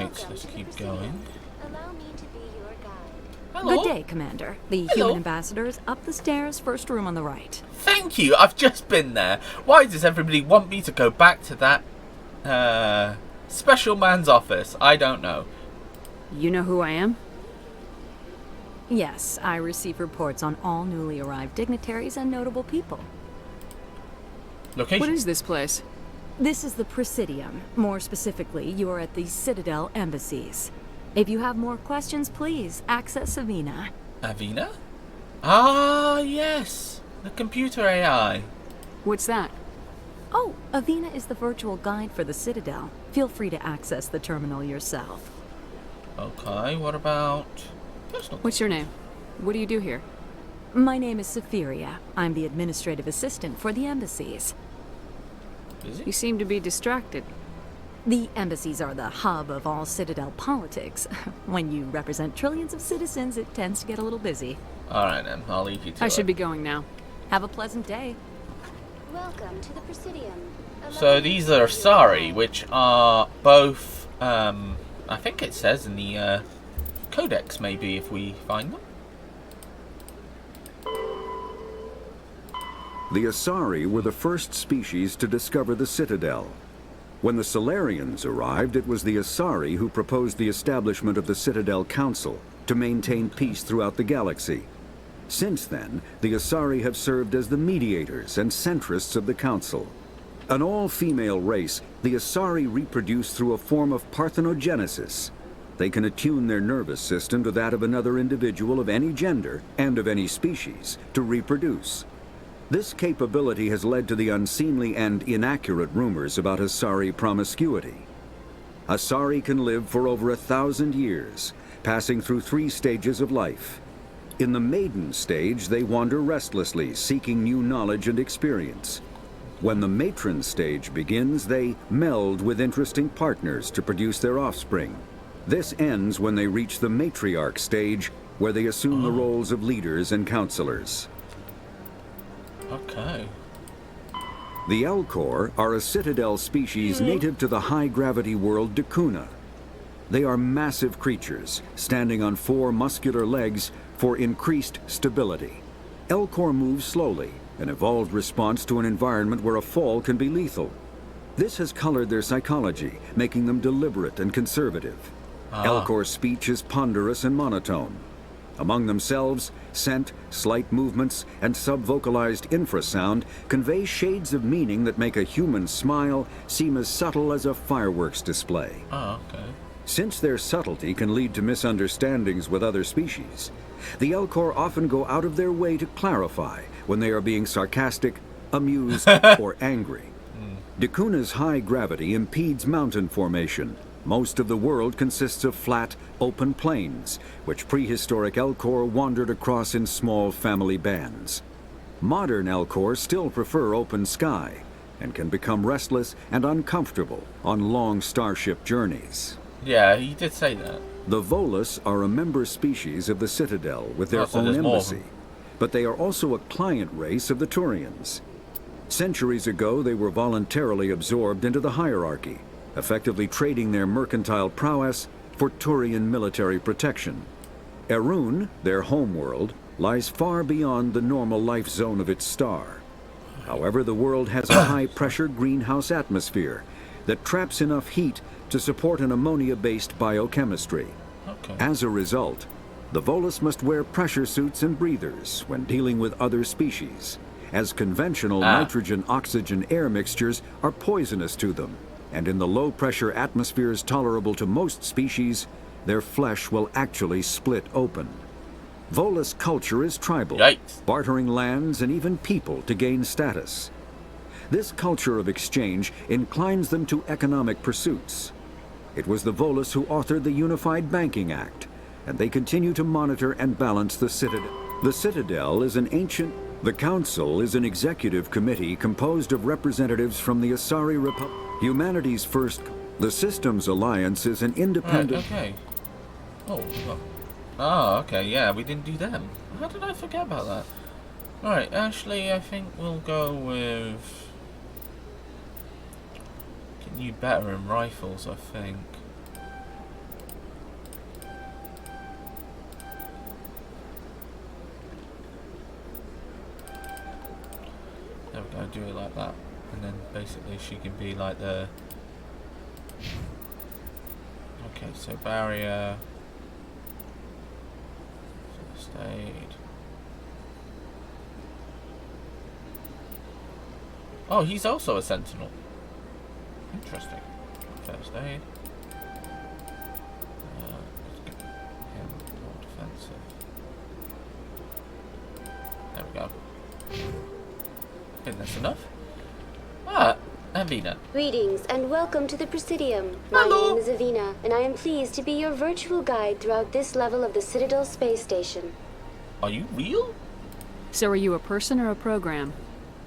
Right, let's keep going. Allow me to be your guide. Hello. Good day, Commander. The Hello. human ambassador is up the stairs, first room on the right. Thank you, I've just been there. Why does everybody want me to go back to that, special man's office? I don't know. You know who I am? Yes, I receive reports on all newly arrived dignitaries and notable people. Location? What is this place? This is the Presidium. More specifically, you are at the Citadel embassies. If you have more questions, please access Avina. Avina? Ah, yes. The computer AI. What's that? Oh, Avina is the virtual guide for the Citadel. Feel free to access the terminal yourself. Okay, what about personal? What's your name? What do you do here? My name is Safiria. I'm the administrative assistant for the embassies. Is You it? seem to be distracted. The embassies are the hub of all Citadel politics. When you represent trillions of citizens, it tends to get a little busy. Alright then, I'll leave you to I it. should be going now. Have a pleasant day. Welcome to the Presidium. So these are Sari, which are both, I think it says in the codex, maybe, if we find them. The Asari were the first species to discover the Citadel. When the Solarians arrived, it was the Asari who proposed the establishment of the Citadel Council to maintain peace throughout the galaxy. Since then, the Asari have served as the mediators and centrists of the Council. An all-female race, the Asari reproduce through a form of parthenogenesis. They can attune their nervous system to that of another individual of any gender and of any species to reproduce. This capability has led to the unseemly and inaccurate rumors about Asari promiscuity. Asari can live for over 1,000 years, passing through 3 stages of life. In the maiden stage, they wander restlessly, seeking new knowledge and experience. When the matron stage begins, they meld with interesting partners to produce their offspring. This ends when they reach the matriarch stage, where they assume the roles of leaders and counselors. Okay. The Elcor are a Citadel species native to the high-gravity world Dakuna. They are massive creatures, standing on 4 muscular legs for increased stability. Elcor move slowly, an evolved response to an environment where a fall can be lethal. This has colored their psychology, making them deliberate and conservative. Elcor's speech is ponderous and monotone. Among themselves, scent, slight movements, and sub-vocalized infrasound convey shades of meaning that make a human smile seem as subtle as a fireworks display. Oh, okay. Since their subtlety can lead to misunderstandings with other species, the Elcor often go out of their way to clarify when they are being sarcastic, amused, or angry. Dakuna's high gravity impedes mountain formation. Most of the world consists of flat, open plains, which prehistoric Elcor wandered across in small family bands. Modern Elcor still prefer open sky, and can become restless and uncomfortable on long starship journeys. Yeah, he did say that. The Volus are a member species of the Citadel with their so own there's more of embassy, them. but they are also a client race of the Turians. Centuries ago, they were voluntarily absorbed into the hierarchy, effectively trading their mercantile prowess for Turian military protection. Erun, their homeworld, lies far beyond the normal life zone of its star. However, the world has a high-pressure greenhouse atmosphere that traps enough heat to support an ammonia-based biochemistry. Okay. As a result, the Volus must wear pressure suits and breathers when dealing with other species, as conventional nitrogen-oxygen air mixtures are poisonous to them, and in the low-pressure atmospheres tolerable to most species, their flesh will actually split open. Volus culture is tribal, Yikes. bartering lands and even people to gain status. This culture of exchange inclines them to economic pursuits. It was the Volus who authored the Unified Banking Act, and they continue to monitor and balance the Citadel. The Citadel is an ancient... The Council is an executive committee composed of representatives from the Asari Republic. Humanity's first... The Systems Alliance is an independent... Right, okay. Oh, well. Oh, okay, yeah, we didn't do them. How did I forget about that? Alright, actually, I think we'll go with... Getting you better in rifles, I think. we go, do it like that. And then basically she can be like the... Okay, so barrier... First aid... Oh, he's also a sentinel. Interesting. First aid. Let's get him more defensive. There we go. I think that's enough. Ah, Avina. Greetings and welcome to the Presidium. My Hello. name is Avina, and I am pleased to be your virtual guide throughout this level of the Citadel space station. Are you real? So are you a person or a program?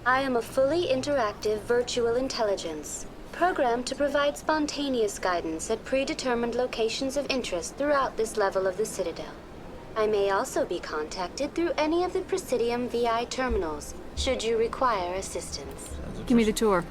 I am a fully interactive virtual intelligence, programmed to provide spontaneous guidance at predetermined locations of interest throughout this level of the Citadel. I may also be contacted through any of the Presidium VI terminals, should you require assistance. Give me the tour.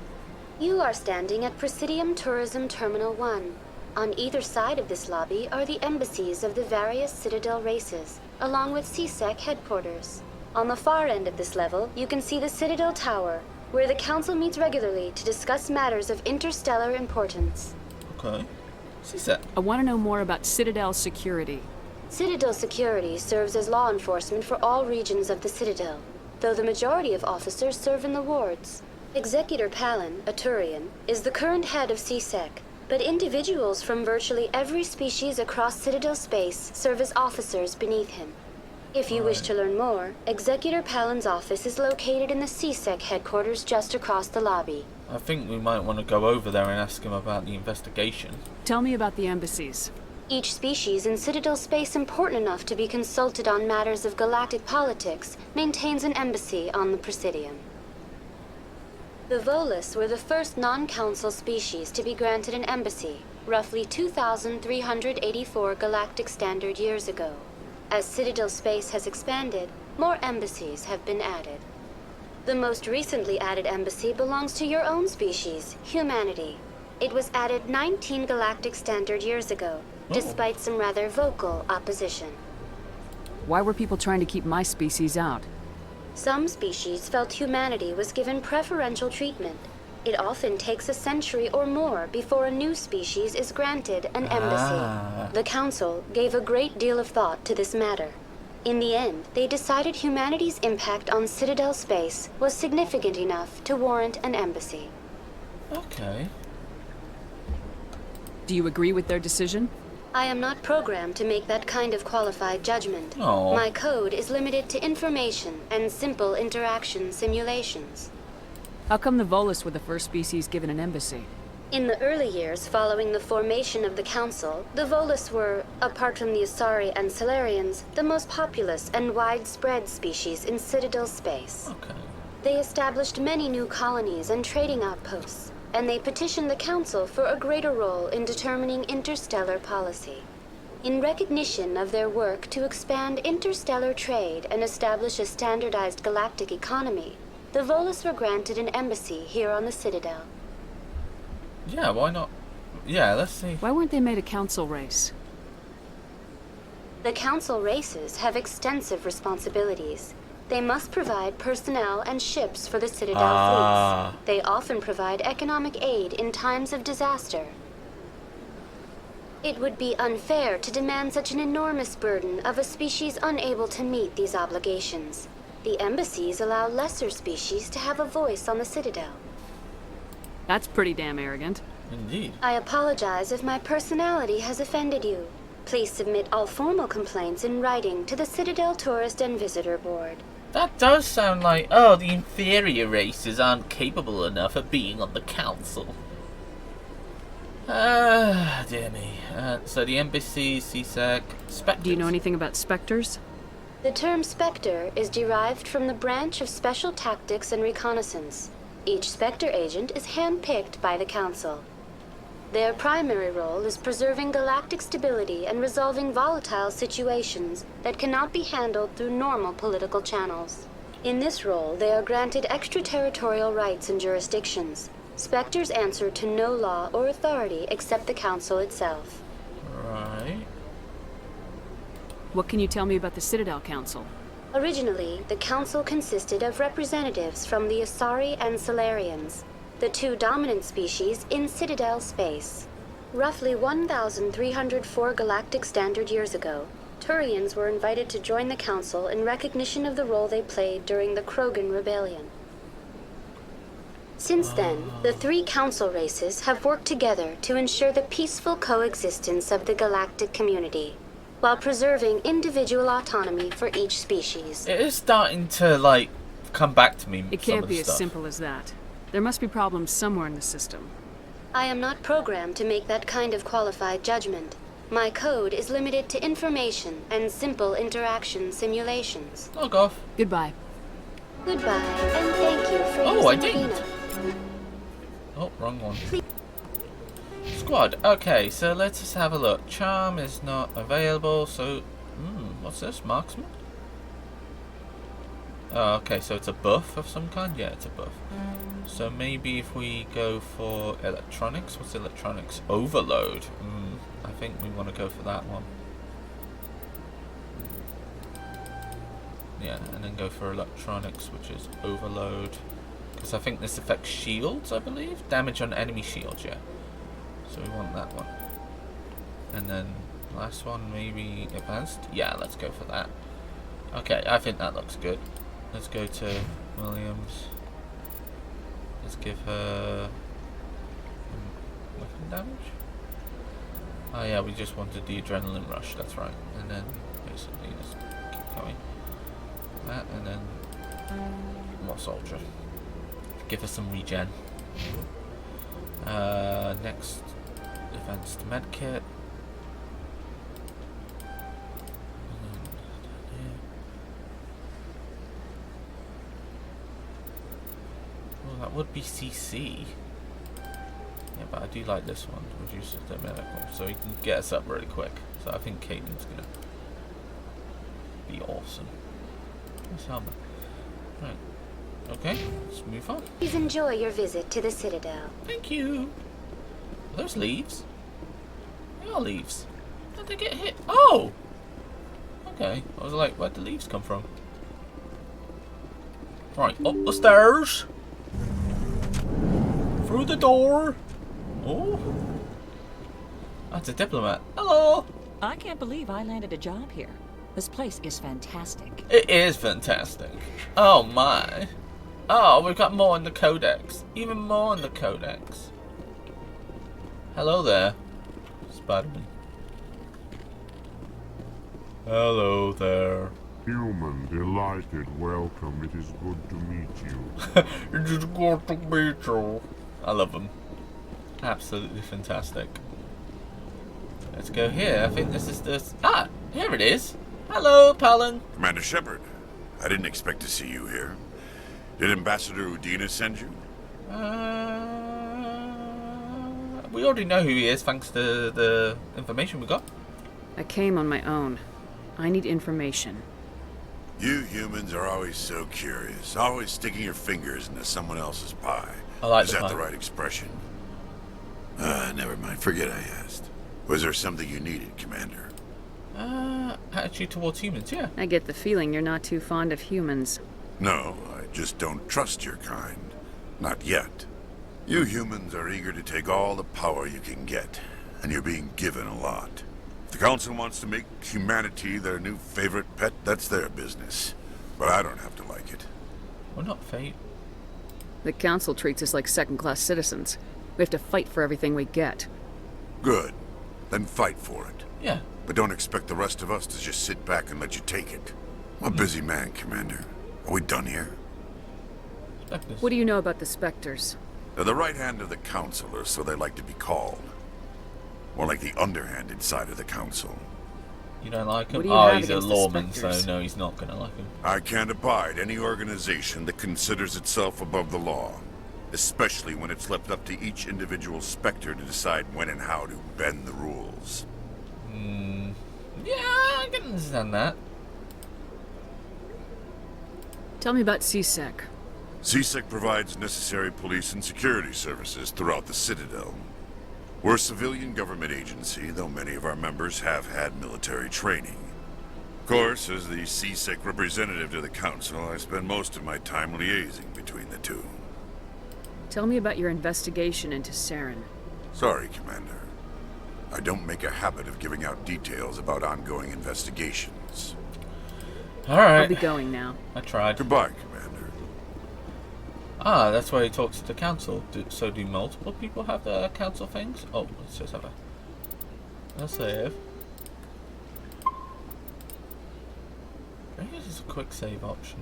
You are standing at Presidium Tourism Terminal 1. On either side of this lobby are the embassies of the various Citadel races, along with CSEC headquarters. On the far end of this level, you can see the Citadel Tower, where the Council meets regularly to discuss matters of interstellar importance. Okay. CSEC. I want to know more about Citadel security. Citadel security serves as law enforcement for all regions of the Citadel, though the majority of officers serve in the wards. Executor Palin, a Turian, is the current head of CSEC, but individuals from virtually every species across Citadel space serve as officers beneath him. If you wish to learn more, Executor Palin's office is located in the CSEC headquarters just across the lobby. I think we might want to go over there and ask him about the investigation. Tell me about the embassies. Each species in Citadel space important enough to be consulted on matters of galactic politics maintains an embassy on the Presidium. The Volus were the first non-council species to be granted an embassy, roughly 2,384 galactic standard years ago. As Citadel space has expanded, more embassies have been added. The most recently added embassy belongs to your own species, humanity. It was added 19 galactic standard years ago, despite some rather vocal opposition. Why were people trying to keep my species out? Some species felt humanity was given preferential treatment. It often takes a century or more before a new species is granted an embassy. The Council gave a great deal of thought to this matter. In the end, they decided humanity's impact on Citadel space was significant enough to warrant an embassy. Okay. Do you agree with their decision? I am not programmed to make that kind of qualified judgment. Oh. My code is limited to information and simple interaction simulations. How come the Volus were the first species given an embassy? In the early years following the formation of the Council, the Volus were, apart from the Asari and Salarians, the most populous and widespread species in Citadel space. Okay. They established many new colonies and trading outposts, and they petitioned the Council for a greater role in determining interstellar policy. In recognition of their work to expand interstellar trade and establish a standardized galactic economy, the Volus were granted an embassy here on the Citadel. Yeah, why not? Yeah, let's see. Why weren't they made a council race? The Council races have extensive responsibilities. They must provide personnel and ships for the Citadel fleets. They often provide economic aid in times of disaster. It would be unfair to demand such an enormous burden of a species unable to meet these obligations. The embassies allow lesser species to have a voice on the Citadel. That's pretty damn arrogant. Indeed. I apologize if my personality has offended you. Please submit all formal complaints in writing to the Citadel Tourist and Visitor Board. That does sound like, oh, the inferior races aren't capable enough of being on the council. Dear me. So the embassy, CSEC, Spectres. Do you know anything about specters? The term Spectre is derived from the branch of Special Tactics and Reconnaissance. Each Spectre agent is handpicked by the Council. Their primary role is preserving galactic stability and resolving volatile situations that cannot be handled through normal political channels. In this role, they are granted extraterritorial rights and jurisdictions. Spectres answer to no law or authority except the Council itself. Right. What can you tell me about the Citadel Council? Originally, the Council consisted of representatives from the Asari and Salarians, the two dominant species in Citadel space. Roughly 1,304 galactic standard years ago, Turians were invited to join the Council in recognition of the role they played during the Krogan Rebellion. Since then, the three Council races have worked together to ensure the peaceful coexistence of the galactic community, while preserving individual autonomy for each species. It is starting to, like, come back to me. It can't be as simple as that. There must be problems somewhere in the system. I am not programmed to make that kind of qualified judgment. My code is limited to information and simple interaction simulations. Log off. Goodbye. Goodbye, and thank you for Oh, I using didn't. Arena. Oh, wrong one. Squad. Okay, so let's just have a look. Charm is not available, so... what's this? Marksman? Oh, okay, so it's a buff of some kind? Yeah, it's a buff. So maybe if we go for electronics. What's electronics? Overload. I think we want to go for that one. Yeah, and then go for electronics, which is overload. Because I think this affects shields, I believe? Damage on enemy shields, yeah. So we want that one. And then last one, maybe advanced? Yeah, let's go for that. Okay, I think that looks good. Let's go to Williams. Let's give her weapon damage. Oh yeah, we just wanted the adrenaline rush, that's right. And then basically just keep going. That, and then more soldier. Give us some regen. Next, advanced medkit. Well, that would be CC. Yeah, but I do like this one. Reduces the medical, so he can get us up really quick. So I think Caden's gonna be awesome. Nice helmet. Right. Okay, let's move on. Please enjoy your visit to the Citadel. Thank you. Are those leaves? They are leaves. How'd they get hit? Oh! Okay, I was like, where'd the leaves come from? Right, up the stairs. Through the door. Oh. That's a diplomat. Hello. I can't believe I landed a job here. This place is fantastic. It is fantastic. Oh my. Oh, we've got more in the codex. Even more in the codex. Hello there, Spider-Man. Hello there. Human, delighted, welcome. It is good to meet you. It is good to meet you. I love them. Absolutely fantastic. Let's go here. I think this is the... Ah, here it is. Hello, Palin. Commander Shepard, I didn't expect to see you here. Did Ambassador Udina send you? We already know who he is thanks to the information we got. I came on my own. I need information. You humans are always so curious, always sticking your fingers into someone else's pie. I like Is the that pie. the right expression? Never mind. Forget I asked. Was there something you needed, Commander? Attitude towards humans, yeah. I get the feeling you're not too fond of humans. No, I just don't trust your kind. Not yet. You humans are eager to take all the power you can get, and you're being given a lot. If the Council wants to make humanity their new favorite pet, that's their business. But I don't have to like it. We're not fate. The Council treats us like second-class citizens. We have to fight for everything we get. Good. Then fight for it. Yeah. But don't expect the rest of us to just sit back and let you take it. I'm a busy man, Commander. Are we done here? Spectres. What do you know about the Spectres? They're the right hand of the Council, or so they like to be called. More like the underhanded side of the Council. You don't like him? What do you Oh, have he's a against the lawman, so Spectres? no, he's not gonna like him. I can't abide any organization that considers itself above the law. Especially when it's left up to each individual Spectre to decide when and how to bend the rules. Yeah, I can understand that. Tell me about CSEC. CSEC provides necessary police and security services throughout the Citadel. We're a civilian government agency, though many of our members have had military training. Of course, as the CSEC representative to the Council, I spend most of my time liaising between the two. Tell me about your investigation into Saren. Sorry, Commander. I don't make a habit of giving out details about ongoing investigations. Alright. I'll be going now. I tried. Goodbye, Commander. Ah, that's why he talks to the council. So do multiple people have the council things? Oh, let's just have a save. I think this is a quick save option.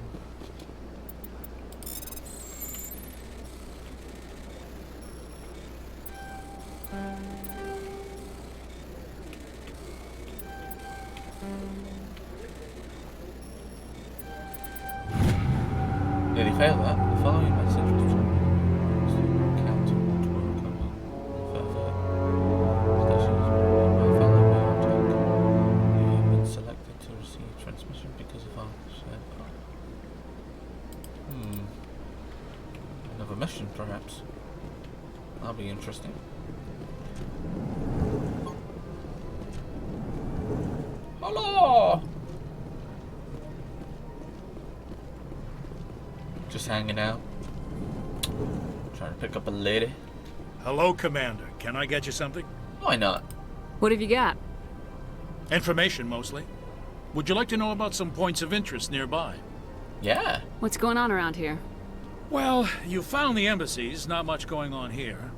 Nearly failed that. The following message was from Captain Waterworld. Come on. Further. Stations by fellow biotech. You have been selected to receive transmission because of our shared. Another mission, perhaps. That'll be interesting. Hello! Just hanging out. Trying to pick up a lady. Hello, Commander. Can I get you something? Why not? What have you got? Information, mostly. Would you like to know about some points of interest nearby? Yeah. What's going on around here? Well, you found the embassies. Not much going on here.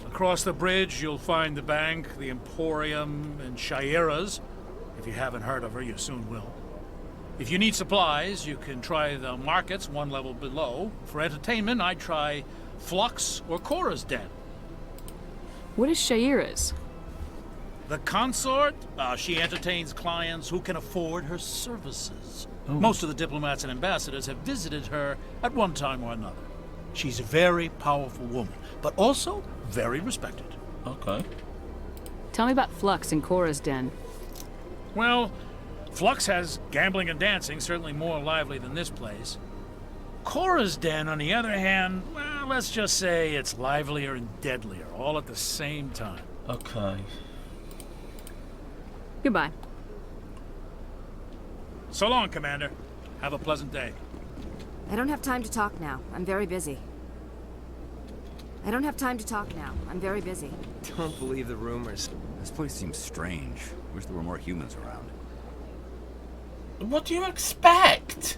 Across the bridge, you'll find the bank, the Emporium, and Shaira's. If you haven't heard of her, you soon will. If you need supplies, you can try the markets one level below. For entertainment, I'd try Flux or Cora's Den. What is Shaira's? The consort, she entertains clients who can afford her services. Most of the diplomats and ambassadors have visited her at one time or another. She's a very powerful woman, but also very respected. Okay. Tell me about Flux and Cora's Den. Well, Flux has gambling and dancing, certainly more lively than this place. Cora's Den, on the other hand, well, let's just say it's livelier and deadlier, all at the same time. Okay. Goodbye. So long, Commander. Have a pleasant day. I don't have time to talk now. I'm very busy. Don't believe the rumors. This place seems strange. Wish there were more humans around. What do you expect?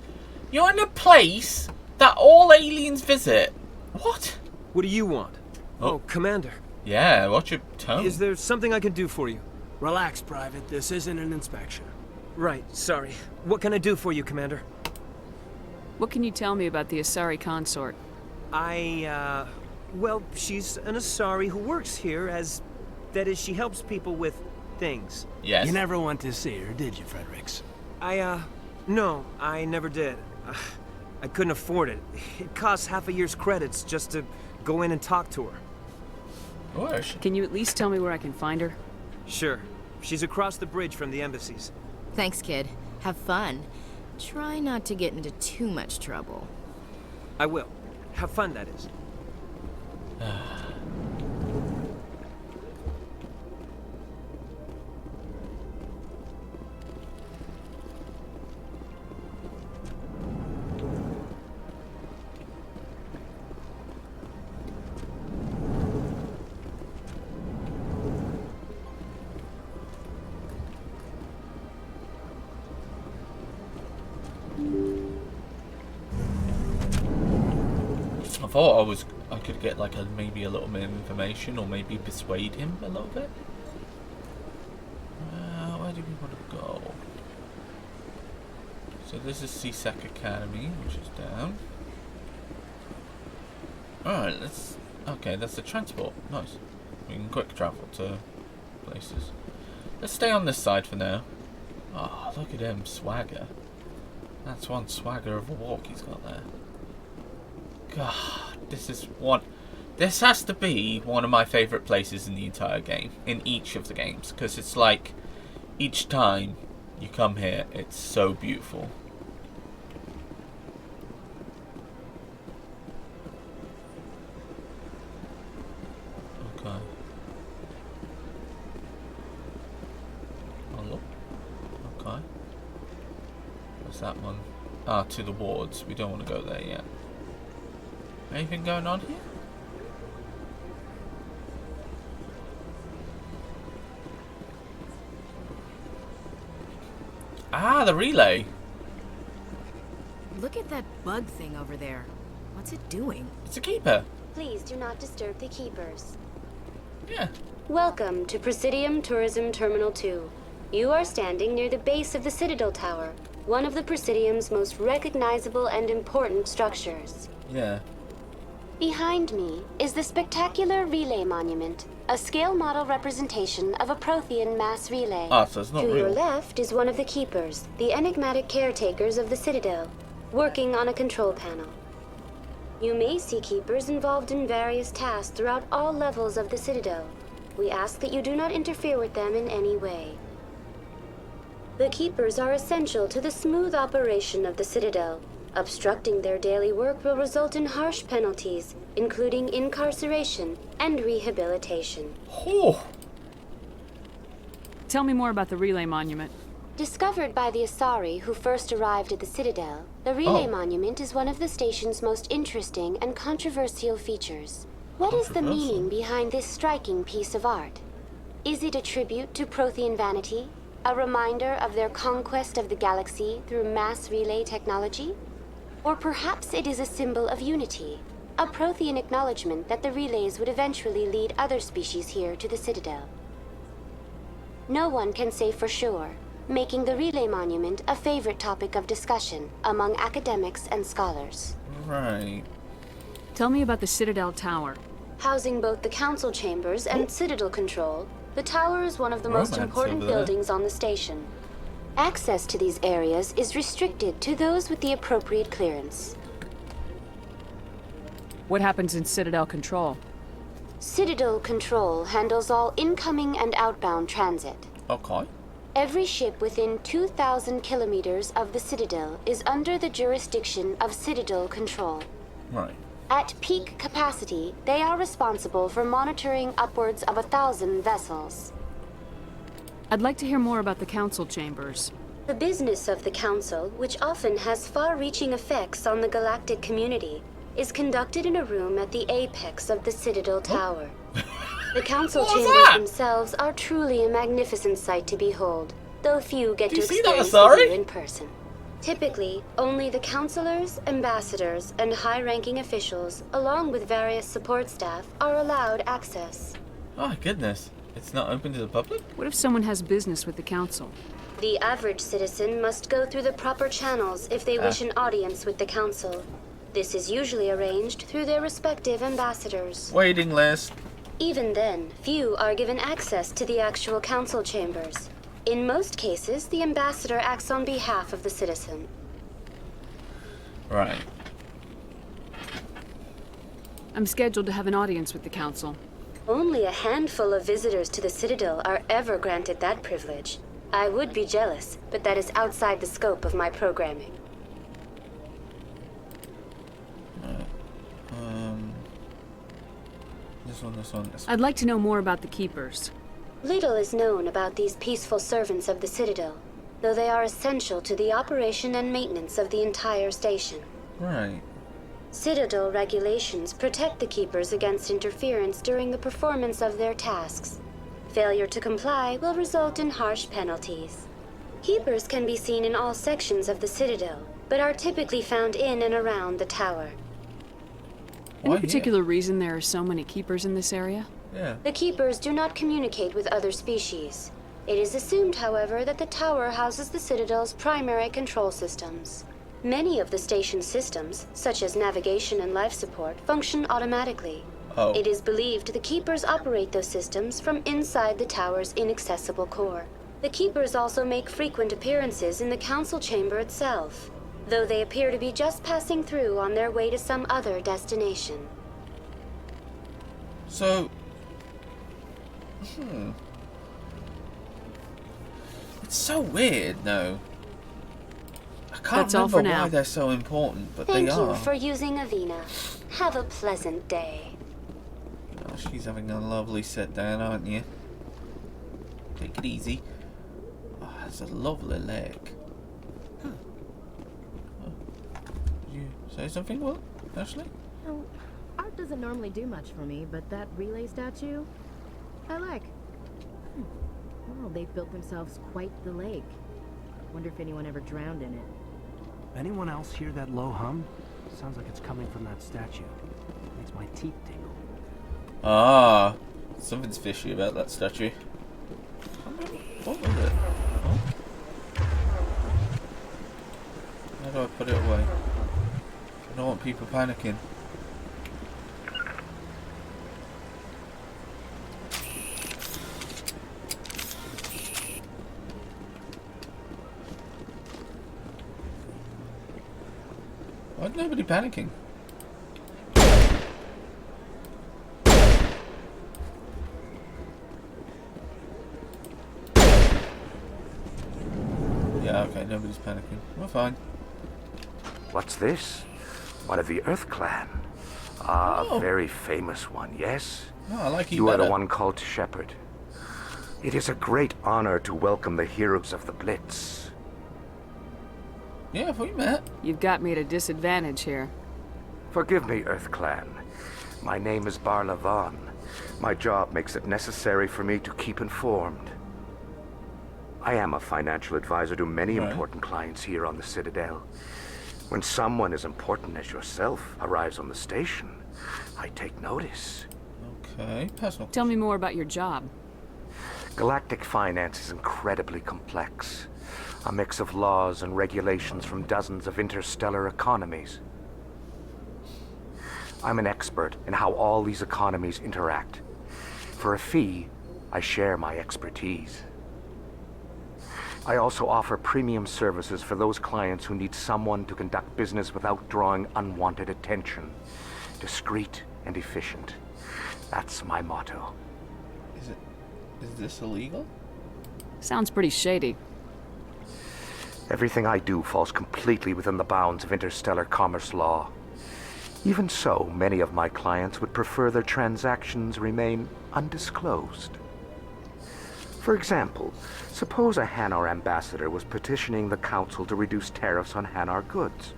You're in a place that all aliens visit. What? What do you want? Oh. Oh, Commander. Yeah, what's your tone? Is there something I can do for you? Relax, Private. This isn't an inspection. Right, sorry. What can I do for you, Commander? What can you tell me about the Asari consort? Well, she's an Asari who works here as... That is, she helps people with things. Yes. You never went to see her, did you, Fredericks? No, I never did. I couldn't afford it. It costs half a year's credits just to go in and talk to her. Where is she? Can you at least tell me where I can find her? Sure. She's across the bridge from the embassies. Thanks, kid. Have fun. Try not to get into too much trouble. I will. Have fun, that is. I thought I could get like maybe a little bit of information or maybe persuade him a little bit. Where do we want to go? So this is CSEC Academy, which is down. Alright, okay, that's the transport. Nice. We can quick travel to places. Let's stay on this side for now. Oh, look at him, swagger. That's one swagger of a walk he's got there. God, this has to be one of my favourite places in the entire game, in each of the games, because it's like, each time you come here, it's so beautiful. Okay. Hello? Okay. that one? Ah, to the wards. We don't want to go there yet. Anything going on here? Ah, the relay. Look at that bug thing over there. What's it doing? It's a keeper. Please do not disturb the keepers. Yeah. Welcome to Presidium Tourism Terminal 2. You are standing near the base of the Citadel Tower, one of the Presidium's most recognizable and important structures. Yeah. Behind me is the spectacular Relay Monument, a scale model representation of a Prothean mass relay. Ah, so it's not To real. your left is one of the keepers, the enigmatic caretakers of the Citadel, working on a control panel. You may see keepers involved in various tasks throughout all levels of the Citadel. We ask that you do not interfere with them in any way. The keepers are essential to the smooth operation of the Citadel. Obstructing their daily work will result in harsh penalties, including incarceration and rehabilitation. Oh. Tell me more about the relay monument. Discovered by the Asari who first arrived at the Citadel, the Relay Monument is one of the station's most interesting and controversial features. What is the meaning behind this striking piece of art? Is it a tribute to Prothean vanity? A reminder of their conquest of the galaxy through mass relay technology? Or perhaps it is a symbol of unity, a Prothean acknowledgement that the relays would eventually lead other species here to the Citadel. No one can say for sure, making the Relay Monument a favorite topic of discussion among academics and scholars. Right. Tell me about the Citadel Tower. Housing both the council chambers and Citadel control, the tower is one of the most important buildings on the station. Access to these areas is restricted to those with the appropriate clearance. What happens in Citadel Control? Citadel Control handles all incoming and outbound transit. Okay. Every ship within 2,000 kilometers of the Citadel is under the jurisdiction of Citadel Control. Right. At peak capacity, they are responsible for monitoring upwards of 1,000 vessels. I'd like to hear more about the council chambers. The business of the Council, which often has far-reaching effects on the galactic community, is conducted in a room at the apex of the Citadel Tower. The Council chambers themselves are truly a magnificent sight to behold, though few get to experience the view in person. Typically, only the councilors, ambassadors, and high-ranking officials, along with various support staff, are allowed access. Oh, goodness. It's not open to the public? What if someone has business with the council? The average citizen must go through the proper channels if they wish an audience with the council. This is usually arranged through their respective ambassadors. Waiting list. Even then, few are given access to the actual council chambers. In most cases, the ambassador acts on behalf of the citizen. Right. I'm scheduled to have an audience with the council. Only a handful of visitors to the Citadel are ever granted that privilege. I would be jealous, but that is outside the scope of my programming. This one. I'd like to know more about the keepers. Little is known about these peaceful servants of the Citadel, though they are essential to the operation and maintenance of the entire station. Right. Citadel regulations protect the keepers against interference during the performance of their tasks. Failure to comply will result in harsh penalties. Keepers can be seen in all sections of the Citadel, but are typically found in and around the tower. Any particular reason there are so many keepers in this area? Yeah. The keepers do not communicate with other species. It is assumed, however, that the tower houses the Citadel's primary control systems. Many of the station's systems, such as navigation and life support, function automatically. Oh. It is believed the keepers operate those systems from inside the tower's inaccessible core. The keepers also make frequent appearances in the council chamber itself, though they appear to be just passing through on their way to some other destination. So... It's so weird, though. I can't remember why they're so important, but they are. Thank you for using Avina. Have a pleasant day. Oh, she's having a lovely sit down, aren't you? Take it easy. Oh, that's a lovely leg. Say something, Will? Ashley? No, art doesn't normally do much for me, but that relay statue, I like. Well, they've built themselves quite the lake. Wonder if anyone ever drowned in it. Anyone else hear that low hum? Sounds like it's coming from that statue. Makes my teeth tingle. Ah, something's fishy about that statue. What was it? Oh. How do I put it away? I don't want people panicking. Why's nobody panicking? Yeah, okay, nobody's panicking. We're fine. What's this? One of the Earth Clan. Ah, a very famous one, yes? Oh, I like you are the one called Shepard. It is a great honor to welcome the heroes of the Blitz. Yeah, have we met? You've got me at a disadvantage here. Forgive me, Earth Clan. My name is Barla Vaughn. My job makes it necessary for me to keep informed. I am a financial advisor to many important clients here on the Citadel. When someone as important as yourself arrives on the station, I take notice. Okay, personal. Tell me more about your job. Galactic finance is incredibly complex. A mix of laws and regulations from dozens of interstellar economies. I'm an expert in how all these economies interact. For a fee, I share my expertise. I also offer premium services for those clients who need someone to conduct business without drawing unwanted attention. Discreet and efficient. That's my motto. Is this illegal? Sounds pretty shady. Everything I do falls completely within the bounds of interstellar commerce law. Even so, many of my clients would prefer their transactions remain undisclosed. For example, suppose a Hanar ambassador was petitioning the Council to reduce tariffs on Hanar goods.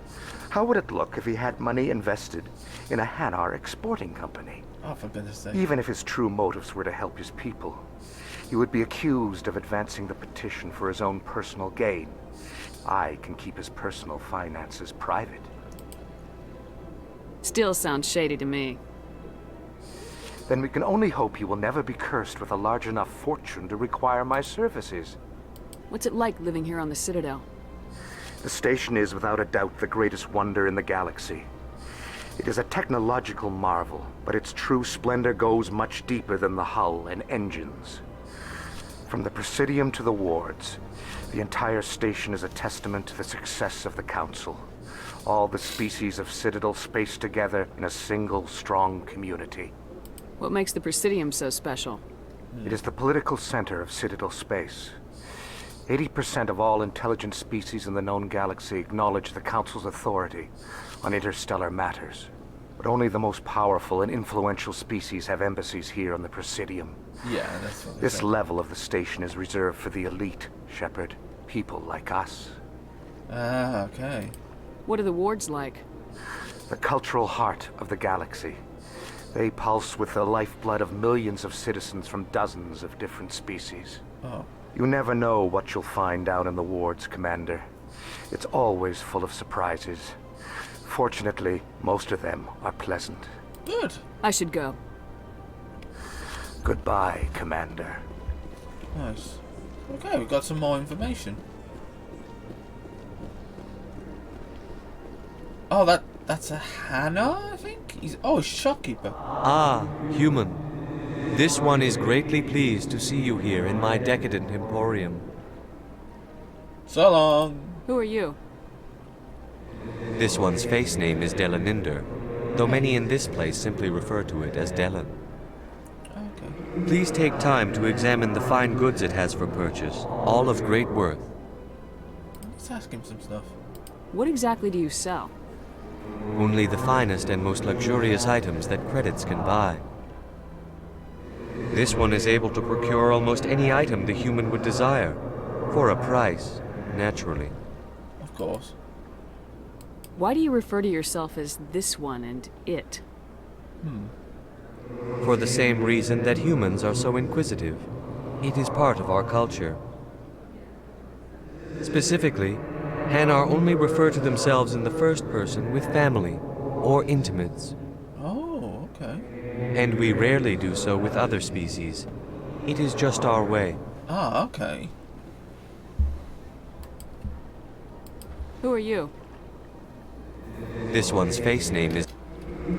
How would it look if he had money invested in a Hanar exporting company? Oh, for goodness sake. Even if his true motives were to help his people, he would be accused of advancing the petition for his own personal gain. I can keep his personal finances private. Still sounds shady to me. Then we can only hope he will never be cursed with a large enough fortune to require my services. What's it like living here on the Citadel? The station is without a doubt the greatest wonder in the galaxy. It is a technological marvel, but its true splendor goes much deeper than the hull and engines. From the Presidium to the wards, the entire station is a testament to the success of the Council. All the species of Citadel spaced together in a single, strong community. What makes the Presidium so special? It is the political center of Citadel space. 80% of all intelligent species in the known galaxy acknowledge the Council's authority on interstellar matters. But only the most powerful and influential species have embassies here on the Presidium. Yeah, that's what This level of the station is reserved for the elite, Shepard. People like us. Ah, okay. What are the wards like? The cultural heart of the galaxy. They pulse with the lifeblood of millions of citizens from dozens of different species. Oh. You never know what you'll find down in the wards, Commander. It's always full of surprises. Fortunately, most of them are pleasant. Good. I should go. Goodbye, Commander. Nice. Okay, we've got some more information. Oh, that's a Hannah, I think? He's shopkeeper. Ah, human. This one is greatly pleased to see you here in my decadent emporium. So long. Who are you? This one's face name is Delaninder, though many in this place simply refer to it as Delan. Okay. Please take time to examine the fine goods it has for purchase, all of great worth. Let's ask him some stuff. What exactly do you sell? Only the finest and most luxurious items that credits can buy. This one is able to procure almost any item the human would desire, for a price, naturally. Of course. Why do you refer to yourself as this one and it? For the same reason that humans are so inquisitive. It is part of our culture. Specifically, Hanar only refer to themselves in the first person with family or intimates. Oh, okay. And we rarely do so with other species. It is just our way. Ah, okay. Who are you? This one's face name is...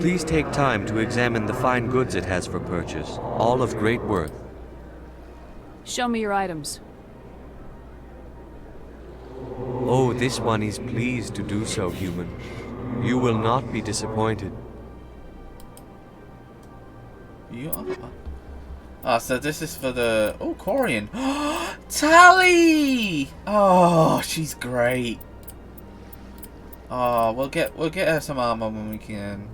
Please take time to examine the fine goods it has for purchase, all of great worth. Show me your items. Oh, this one is pleased to do so, human. You will not be disappointed. You are. Ah, so this is for the... Oh, Corian. Tally! Oh, she's great. Oh, we'll get her some armor when we can.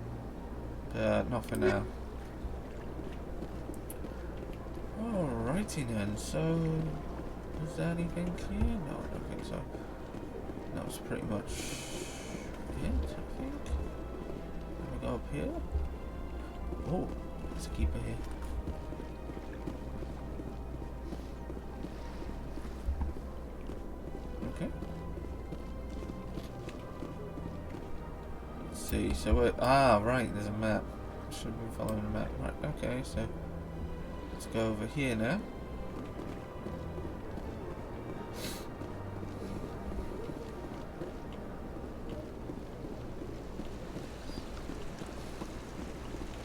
But not for now. Alrighty then, so... Is there anything here? No, I don't think so. That was pretty much it, I think. Can we go up here? Oh, there's a keeper here. Okay. Let's see, so we're... Ah, right, there's a map. Should be following a map. Right, okay, so... Let's go over here now.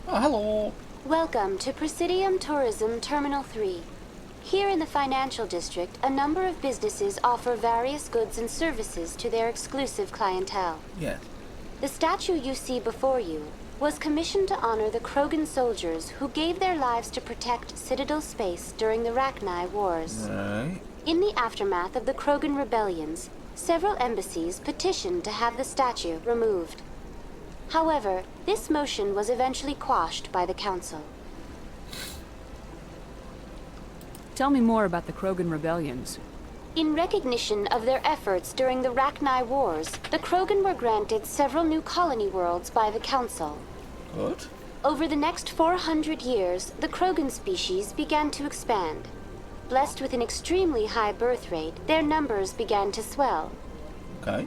Oh, hello! Welcome to Presidium Tourism Terminal 3. Here in the financial district, a number of businesses offer various goods and services to their exclusive clientele. Yeah. The statue you see before you was commissioned to honor the Krogan soldiers who gave their lives to protect Citadel space during the Rachni Wars. Right. In the aftermath of the Krogan rebellions, several embassies petitioned to have the statue removed. However, this motion was eventually quashed by the Council. Tell me more about the Krogan rebellions. In recognition of their efforts during the Rachni Wars, the Krogan were granted several new colony worlds by the Council. Good. Over the next 400 years, the Krogan species began to expand. Blessed with an extremely high birth rate, their numbers began to swell. Okay.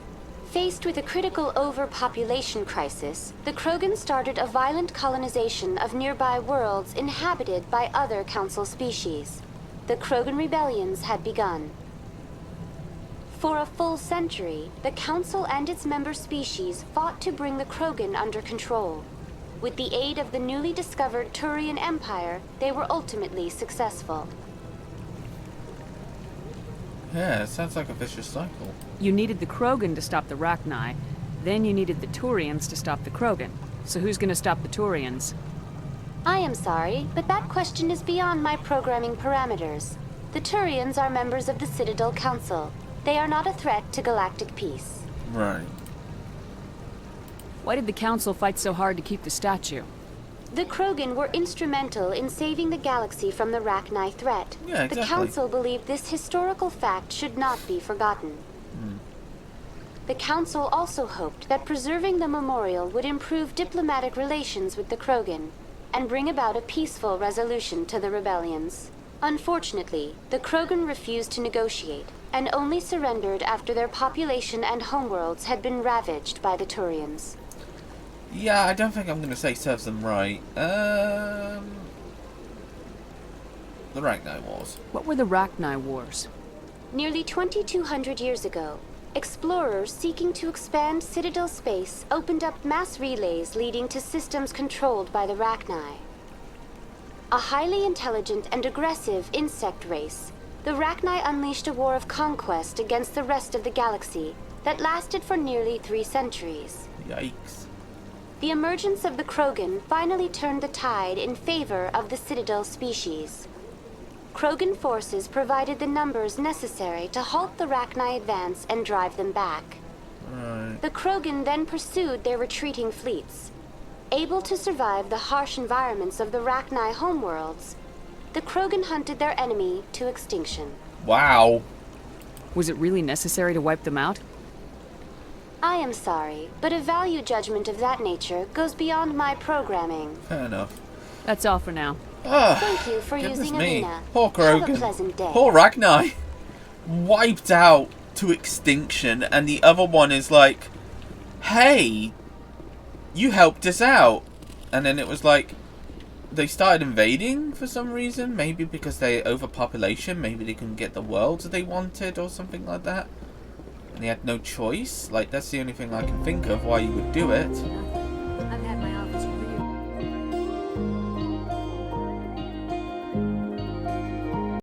Faced with a critical overpopulation crisis, the Krogan started a violent colonization of nearby worlds inhabited by other Council species. The Krogan rebellions had begun. For a full century, the Council and its member species fought to bring the Krogan under control. With the aid of the newly discovered Turian Empire, they were ultimately successful. Yeah, it sounds like a vicious cycle. You needed the Krogan to stop the Rachni, then you needed the Turians to stop the Krogan. So who's gonna stop the Turians? I am sorry, but that question is beyond my programming parameters. The Turians are members of the Citadel Council. They are not a threat to galactic peace. Right. Why did the Council fight so hard to keep the statue? The Krogan were instrumental in saving the galaxy from the Rachni threat. Yeah, exactly. The Council believed this historical fact should not be forgotten. The Council also hoped that preserving the memorial would improve diplomatic relations with the Krogan and bring about a peaceful resolution to the rebellions. Unfortunately, the Krogan refused to negotiate and only surrendered after their population and homeworlds had been ravaged by the Turians. Yeah, I don't think I'm going to say serves them right. The Rachni Wars. What were the Rachni Wars? Nearly 2,200 years ago, explorers seeking to expand Citadel space opened up mass relays leading to systems controlled by the Rachni. A highly intelligent and aggressive insect race, the Rachni unleashed a war of conquest against the rest of the galaxy that lasted for nearly 3 centuries. Yikes. The emergence of the Krogan finally turned the tide in favor of the Citadel species. Krogan forces provided the numbers necessary to halt the Rachni advance and drive them back. Right. The Krogan then pursued their retreating fleets. Able to survive the harsh environments of the Rachni homeworlds, the Krogan hunted their enemy to extinction. Wow. Was it really necessary to wipe them out? I am sorry, but a value judgment of that nature goes beyond my programming. Fair enough. That's all for now. Thank you for Goodness using me. Amina. Poor Have a Krogan. pleasant day. Poor Ragnar. Wiped out to extinction, and the other one is like, hey, you helped us out. And then it was like, they started invading for some reason. Maybe because they overpopulation. Maybe they couldn't get the worlds they wanted or something like that. And they had no choice. Like, that's the only thing I can think of why you would do it.